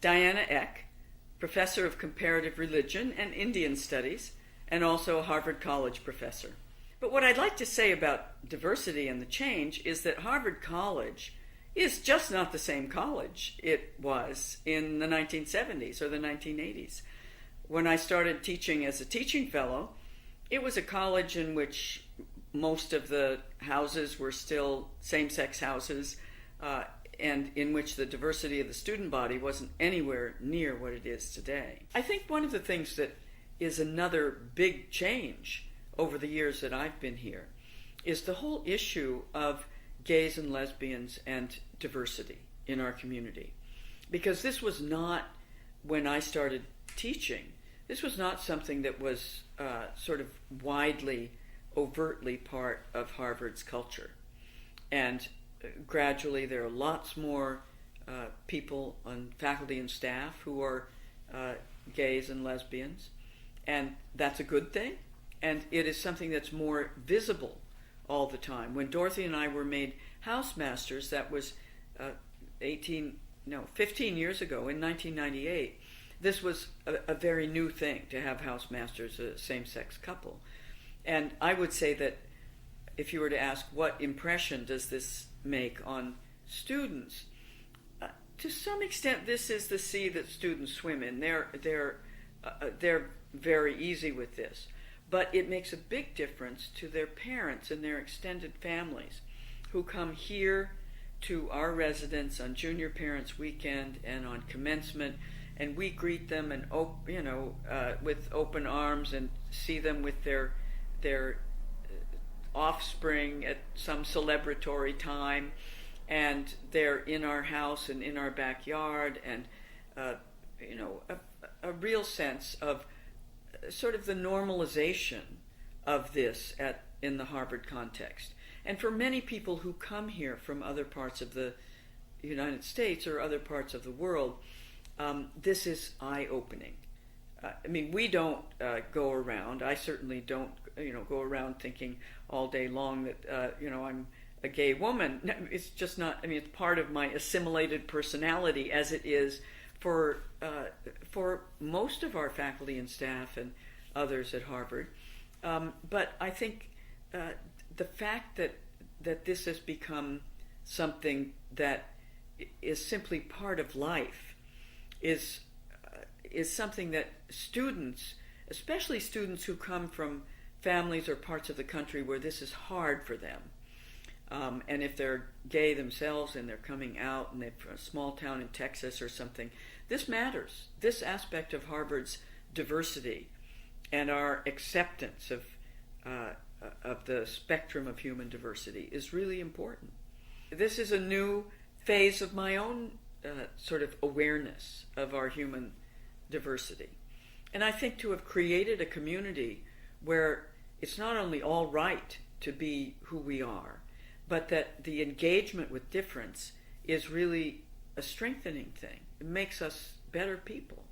Diana Eck, professor of comparative religion and Indian studies, and also a Harvard College professor. But what I'd like to say about diversity and the change is that Harvard College is just not the same college it was in the 1970s or the 1980s. When I started teaching as a teaching fellow, it was a college in which most of the houses were still same-sex houses, and in which the diversity of the student body wasn't anywhere near what it is today. I think one of the things that is another big change over the years that I've been here is the whole issue of gays and lesbians and diversity in our community. Because this was not, when I started teaching, this was not something that was sort of widely, overtly part of Harvard's culture. And gradually there are lots more people on faculty and staff who are gays and lesbians, and that's a good thing, and it is something that's more visible all the time. When Dorothy and I were made housemasters, that was 15 years ago, in 1998, this was a very new thing to have housemasters, a same-sex couple. And I would say that if you were to ask what impression does this make on students, to some extent this is the sea that students swim in. They're very easy with this. But it makes a big difference to their parents and their extended families who come here to our residence on Junior Parents Weekend and on commencement, and we greet them and with open arms and see them with their offspring at some celebratory time, and they're in our house and in our backyard, and a real sense of sort of the normalization of this in the Harvard context. And for many people who come here from other parts of the United States or other parts of the world, this is eye-opening. We don't go around, I certainly don't go around thinking all day long that I'm a gay woman. It's just not, it's part of my assimilated personality, as it is for most of our faculty and staff and others at Harvard. But I think the fact that this has become something that is simply part of life is something that students, especially students who come from families or parts of the country where this is hard for them, and if they're gay themselves and they're coming out and they're from a small town in Texas or something, this matters. This aspect of Harvard's diversity and our acceptance of the spectrum of human diversity is really important. This is a new phase of my own sort of awareness of our human diversity. And I think to have created a community where it's not only all right to be who we are, but that the engagement with difference is really a strengthening thing. It makes us better people.